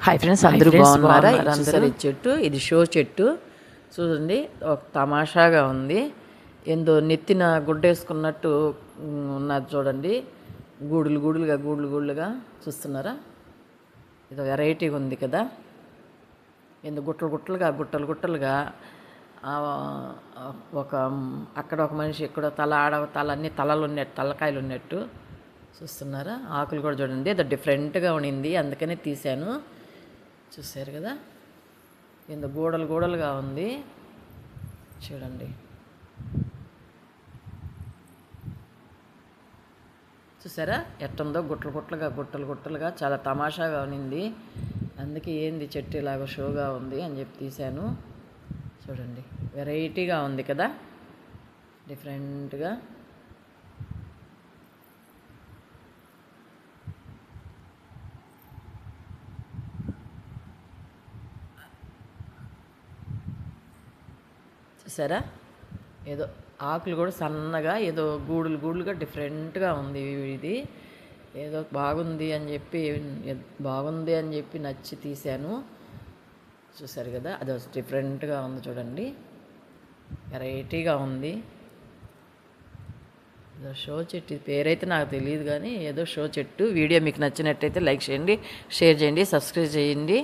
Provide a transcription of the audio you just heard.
Hi friends, అందరూ బాగున్నారా? చూసారు చెట్టు, ఇది షో చెట్టు చూడండి. ఒక తమాషాగా ఉంది. ఏందో నెత్తిన గుడ్డేసుకున్నట్టు ఉన్నది చూడండి. గూడులు గూడులుగా చూస్తున్నారా? ఇది వెరైటీగా ఉంది కదా. ఏందో గుట్టలు గుట్టలుగా ఒక అక్కడ ఒక మనిషి, ఇక్కడ తల అన్ని తలలు ఉన్నట్టు, తలకాయలు ఉన్నట్టు చూస్తున్నారా? ఆకులు కూడా చూడండి, అది డిఫరెంట్గా ఉండింది, అందుకనే తీశాను. చూసారు కదా, ఏందో గూడలుగా ఉంది చూడండి. చూసారా ఎట్టుందో, గుట్టలుగా చాలా తమాషాగా ఉన్నింది. అందుకే ఏంది చెట్టు ఇలాగ షోగా ఉంది అని చెప్పి తీశాను. చూడండి, వెరైటీగా ఉంది కదా, డిఫరెంట్గా. చూసారా, ఏదో ఆకులు కూడా సన్నగా, ఏదో గూడులుగా డిఫరెంట్గా ఉంది. ఇది ఏదో బాగుంది అని చెప్పి నచ్చి తీశాను. చూసారు కదా, అది డిఫరెంట్గా ఉంది చూడండి, వెరైటీగా ఉంది. ఏదో షో చెట్టు పేరైతే నాకు తెలియదు, కానీ ఏదో షో చెట్టు. వీడియో మీకు నచ్చినట్టయితే లైక్ చేయండి, షేర్ చేయండి, సబ్స్క్రైబ్ చేయండి.